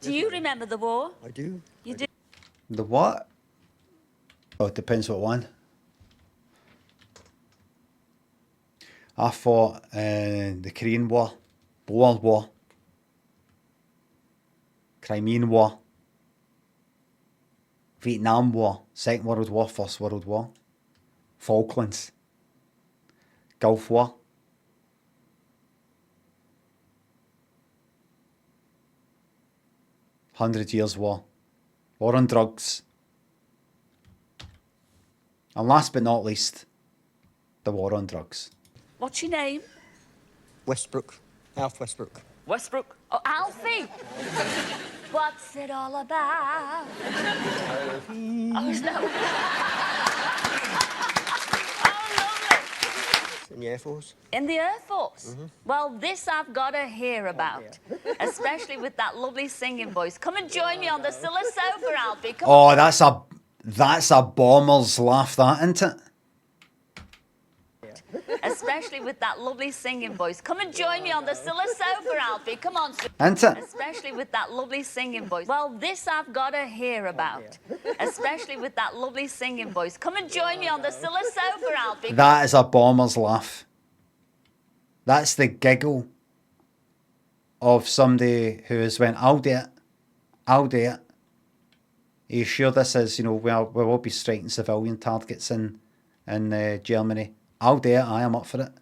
Do you remember the war? I do. You do? The what? Oh, it depends what one. I fought the Korean War, World War, Crimean War, Vietnam War, Second World War, First World War, Falklands, Gulf War. Hundred Years' War, War on Drugs, and last but not least, the War on Drugs. What's your name? Westbrook. Alf Westbrook. Westbrook. Oh, Alfie. What's it all about? Oh, no. Oh, lovely. In the Air Force. In the Air Force? Well, this I've got to hear about, especially with that lovely singing voice. Come and join me on the Silla sofa, Alfie. Come on. Oh, that's a bomber's laugh, that, isn't it? Especially with that lovely singing voice. Come and join me on the Silla sofa, Alfie. Come on. Isn't it? Especially with that lovely singing voice. Well, this I've got to hear about, especially with that lovely singing voice. Come and join me on the Silla sofa, Alfie. That is a bomber's laugh. That's the giggle of somebody who has went, I'll do it. I'll do it. Are you sure this is, we will be striking civilian targets in Germany? I'll do it. I am up for it.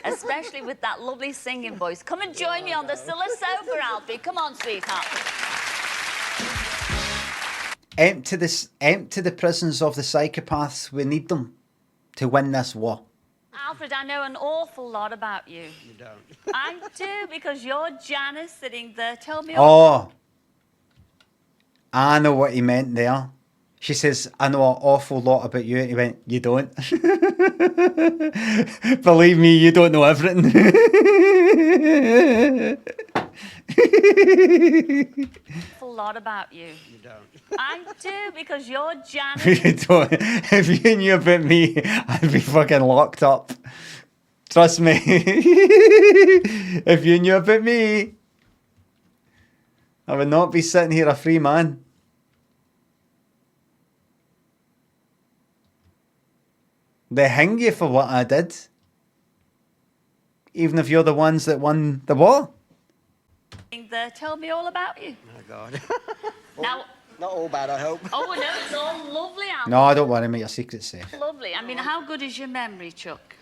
Especially with that lovely singing voice. Come and join me on the Silla sofa, Alfie. Come on, sweetheart. Empty the prisons of the psychopaths. We need them to win this war. Alfred, I know an awful lot about you. You don't. I do, because you're Janice sitting there. Tell me all. Oh, I know what he meant there. She says, I know an awful lot about you. And he went, you don't. Believe me, you don't know everything. Awful lot about you. You don't. I do, because you're Janice. You don't. If you knew about me, I'd be fucking locked up. Trust me. If you knew about me, I would not be sitting here a free man. They hang you for what I did. Even if you're the ones that won the war. There. Tell me all about you. Oh, God. Now, Not all bad, I hope. oh, no, it's all lovely, Alfred. No, don't worry, mate. Your secret's safe. Lovely. I mean, how good is your memory, Chuck?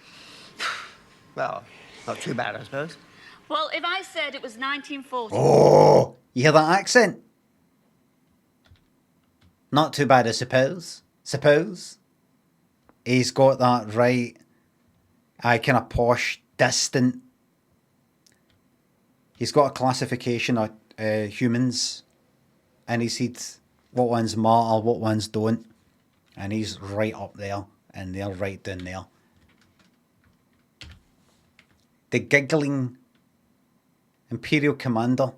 Well, not too bad, I suppose. Well, if I said it was 1940... Oh, you hear that accent? Not too bad, I suppose. Suppose. He's got that right. Kind of posh, distant. He's got a classification of humans. And he said what ones matter, what ones don't. And he's right up there. And they're right down there. The giggling Imperial Commander.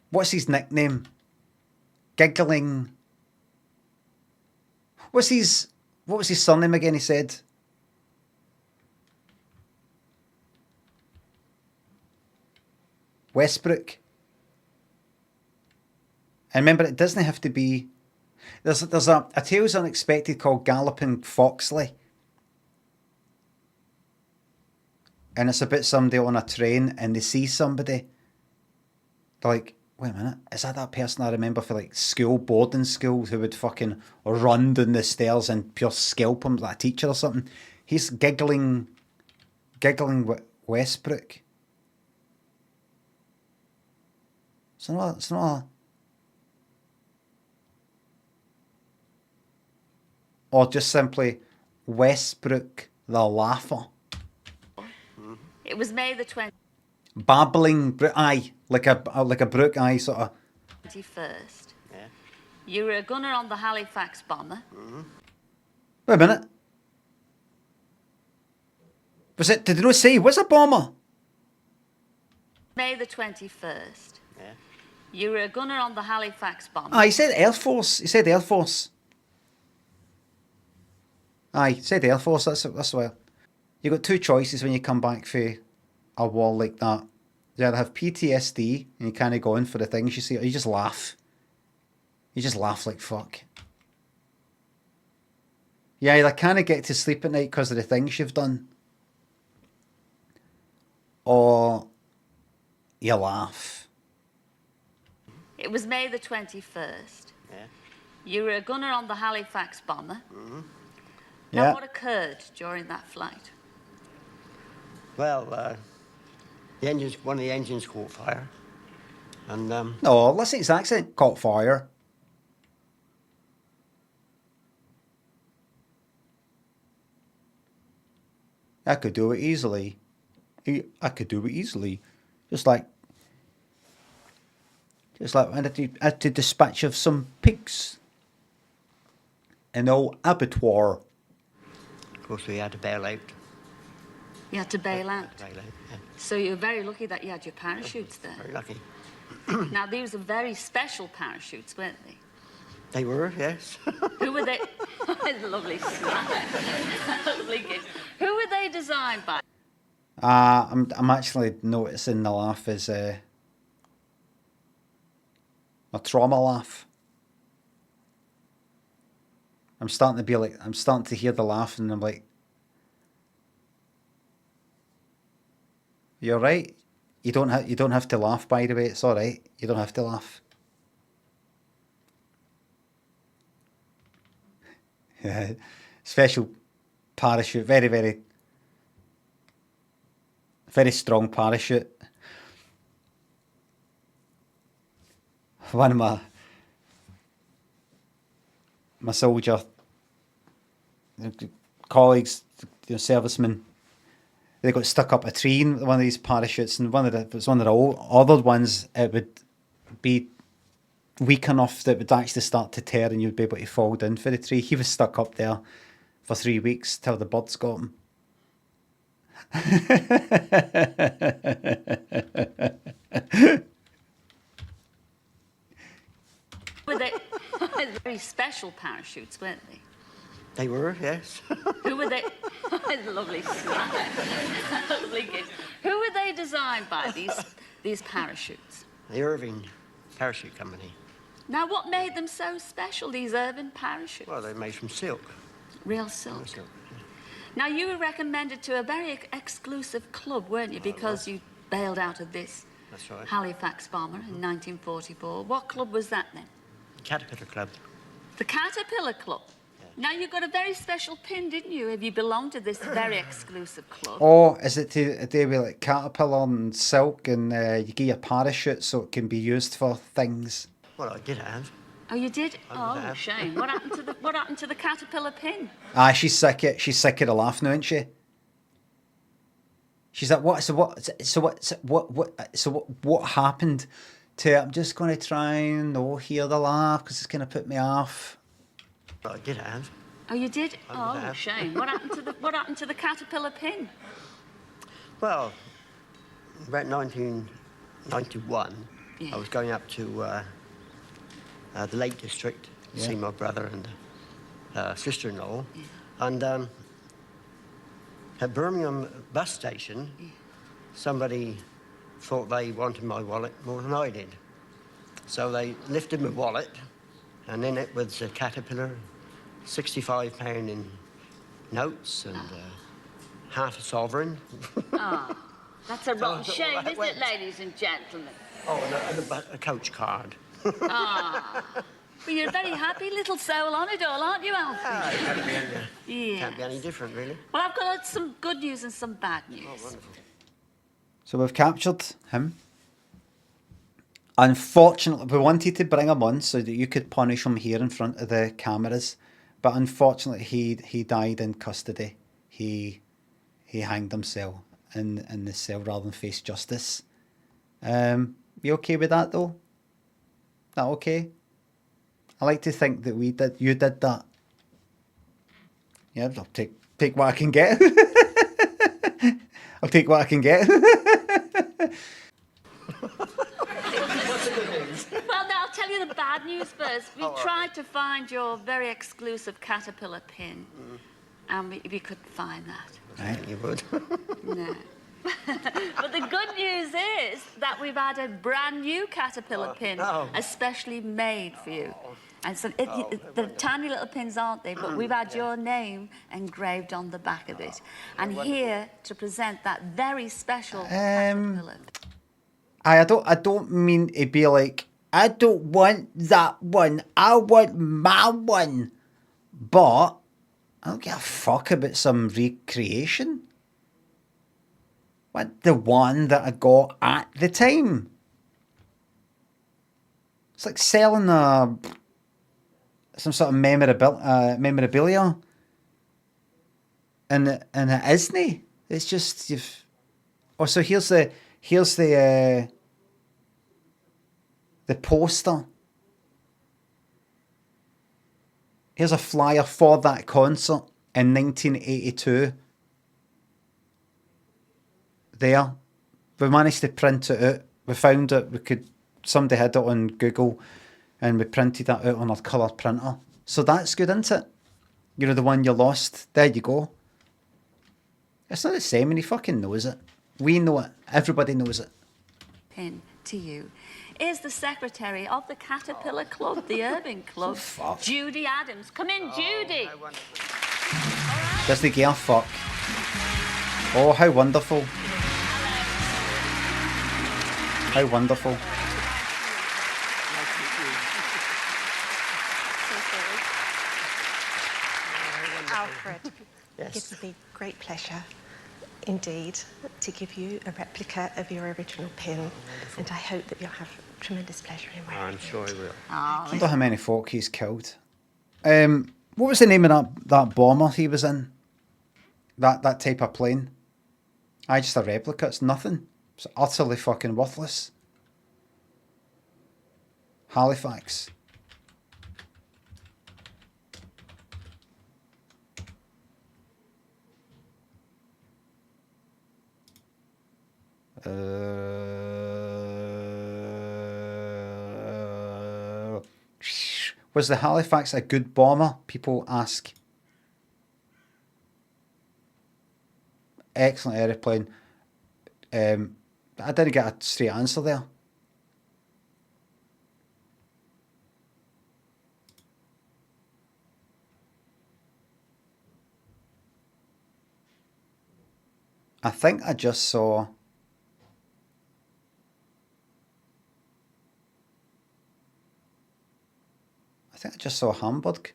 What's his nickname? Giggling. What was his surname again, he said? Westbrook. And remember, it doesn't have to be... There's a Tales Unexpected called Galloping Foxley. And it's about somebody on a train and they see somebody. They're like, wait a minute, is that person I remember for like boarding school who would fucking run down the stairs and pure scalp him like a teacher or something? He's giggling Westbrook. It's not a... Or just simply Westbrook the Laugher. It was May the 21st. Babbling, aye, like a brook, aye, sort of. Yeah. You were a gunner on the Halifax bomber. Wait a minute. Did they not say he was a bomber? May the 21st. Yeah. You were a gunner on the Halifax bomber. He said Air Force. He said Air Force. He said Air Force, that's why. You got two choices when you come back for a war like that. you either have PTSD and you kind of go in for the things you see, or you just laugh. You just laugh like fuck. You either kind of get to sleep at night because of the things you've done, or you laugh. It was May the 21st. Yeah. You were a gunner on the Halifax bomber. Mm-hmm. Now, Yeah. what occurred during that flight? Well, one of the engines caught fire. And, No, listen to his accent. Caught fire. I could do it easily. I could do it easily. Just like when I had to dispatch of some pigs in old abattoir. of course, we had to bail out. You had to bail out. Bail out, yeah. So you were very lucky that you had your parachutes there. Very lucky. Now, these are very special parachutes, weren't they? They were, yes. Who were they? Lovely smile. Lovely gift. Who were they designed by? I'm actually noticing the laugh is a trauma laugh. I'm starting to hear the laugh, and I'm like, you're right. You don't have to laugh, by the way. It's all right. You don't have to laugh. Yeah, special parachute, very, very, very strong parachute. One of my soldier colleagues, servicemen, they got stuck up a tree in one of these parachutes, and it was one of the other ones. It would be weak enough that it would actually start to tear, and you'd be able to fall down for the tree. He was stuck up there for 3 weeks till the birds got him. Were they very special parachutes, weren't they? They were, yes. Who were they? Lovely smile. Lovely gift. Who were they designed by, these parachutes? The Irving Parachute Company. Now, what made them so special, these Irving parachutes? Well, they're made from silk. Real silk. Silk. Now, you were recommended to a very exclusive club, weren't you, because you bailed out of this That's right. Halifax bomber in 1944. What club was that, then? Caterpillar Club. The Caterpillar Club. Now, you got a very special pin, didn't you, if you belonged to this very exclusive club? Or is it to do with like caterpillar and silk, and you get a parachute so it can be used for things? Well, I did have. Oh, you did? I did Oh, have. shame. What happened to the Caterpillar pin? She's sick of the laugh now, isn't she? She's like, what? So what happened to it? I'm just going to try and not hear the laugh because it's going to put me off. Well, I did have. Oh, you did? I Oh, did have. shame. What happened to the Caterpillar pin? Well, about 1991, Yeah. I was going up to the Lake District to see my brother and sister-in-law. Yeah. And at Birmingham bus station, somebody thought they wanted my wallet more than I did. So they lifted my wallet, and in it was a Caterpillar, £65 in notes and half a sovereign. Oh, that's a rotten So shame, that isn't went- it, ladies and gentlemen? Oh, and a coach card. Ah. Well, you're a very happy little soul on it all, aren't you, Alfie? Can't be any different, really. Well, I've got some good news and some bad news. Oh, wonderful. So we've captured him. Unfortunately, we wanted to bring him on so that you could punish him here in front of the cameras, but unfortunately, he died in custody. He hanged himself in the cell rather than face justice. You okay with that though? That okay? I like to think that you did that. Yeah, I'll take what I can get. I'll take what I can get. Well, now, I'll tell you the bad news first. We tried to find your very exclusive Caterpillar pin, and we couldn't find that. I think you would. No. But the good news is that we've had a brand new caterpillar pin, especially made for you. And so they're tiny little pins, aren't they? But we've had your name engraved on the back of it. And here to present that very special caterpillar. I don't mean to be like, I don't want that one. I want my one. But I don't give a fuck about some recreation. What the one that I got at the time? It's like selling some sort of memorabilia, and it isn't. It's just you've. Oh, so here's the poster. Here's a flyer for that concert in 1982. There, we managed to print it out. We found it. Somebody had it on Google, and we printed that out on our colour printer. So that's good, isn't it? You know, the one you lost. There you go. It's not the same, and he fucking knows it. We know it. Everybody knows it. Pin to you is the secretary of the Caterpillar Club, the Urban Club, Judy Adams. Come in, Judy. Does the gear fuck? Oh, how wonderful. How wonderful. Alfred, it gives me great pleasure indeed to give you a replica of your original pin, and I hope that you'll have tremendous pleasure in wearing it. I'm sure he will. I wonder how many folk he's killed. What was the name of that bomber he was in? That type of plane? Just a replica. It's nothing. It's utterly fucking worthless. Halifax. Was the Halifax a good bomber? People ask. Excellent aeroplane. I didn't get a straight answer there. I think I just saw. Hamburg.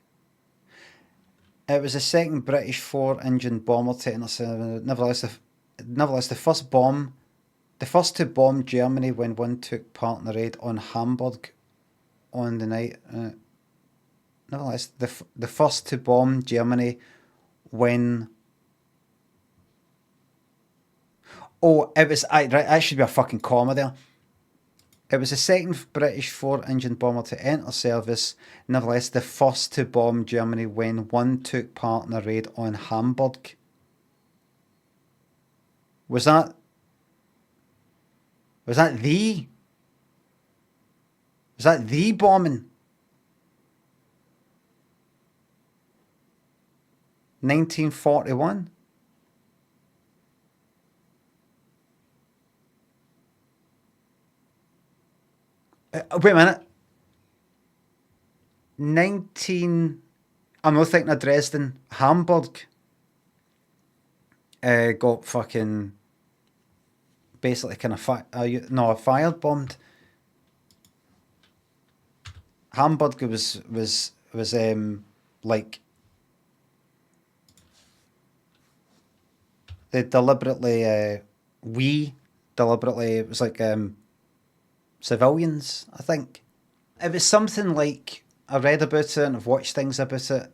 It was the second British 4-engine bomber to intercept. Nevertheless, the first to bomb Germany when one took part in the raid on Hamburg on the night. Nevertheless, the first to bomb Germany when. Oh, it was. Right, that should be a fucking comma there. It was the second British 4-engine bomber to enter service. Nevertheless, the first to bomb Germany when one took part in a raid on Hamburg. Was that the bombing? 1941? Wait a minute. I'm not thinking of Dresden. Hamburg got fucking basically kind of fired bombed. Hamburg was like they deliberately it was like civilians, I think. It was something like, I read about it and I've watched things about it,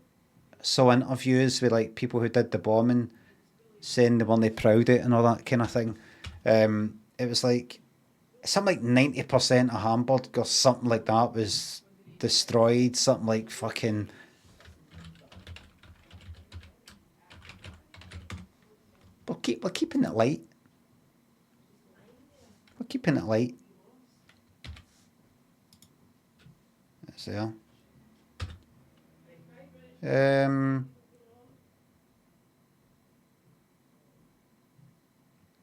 saw interviews with like people who did the bombing saying they weren't proud of it and all that kind of thing. It was like something like 90% of Hamburg or something like that was destroyed, something like fucking. We're keeping it light. We're keeping it light. So,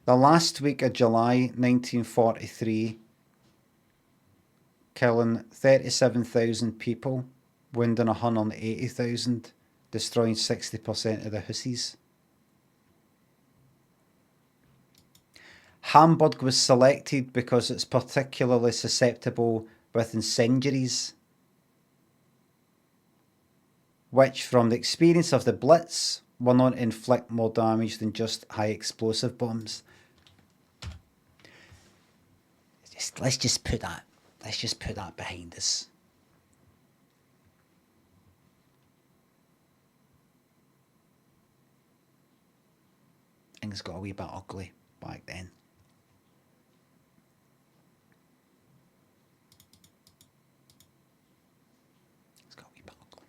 The last week of July 1943, killing 37,000 people, wounding 180,000, destroying 60% of the Hussies. Hamburg was selected because it's particularly susceptible with incendiaries, which, from the experience of the Blitz, were known to inflict more damage than just high explosive bombs. Let's just put that behind us. Things got a wee bit ugly back then. It's got a wee bit ugly.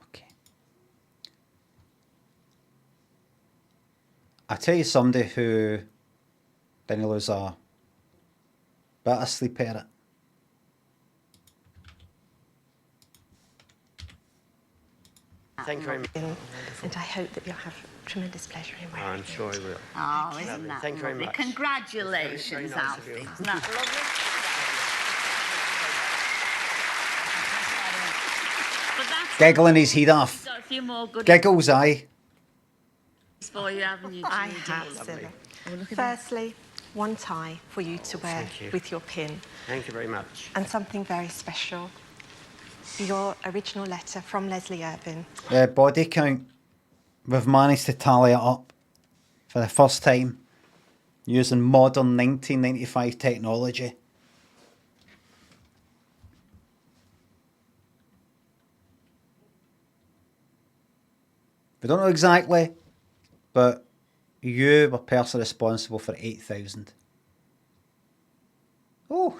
Okay. I tell you somebody who didn't lose a bit of sleep at it. Thank you very much. And I hope that you'll have tremendous pleasure in wearing I'm it. sure I will. Oh, isn't that Thank you very lovely? much. Congratulations, Very nice of Alfie. you. Isn't that lovely? But that's Giggling his head off. got a few more good Giggles, aye. for you, haven't you, I Judy? have, Zilla. Oh, look at that. Firstly, one tie for you to wear thank you. with your pin, Thank you very much. and something very special. Your original letter from Leslie Urban. Body count. We've managed to tally it up for the first time using modern 1995 technology. We don't know exactly, but you were personally responsible for 8,000. Oh,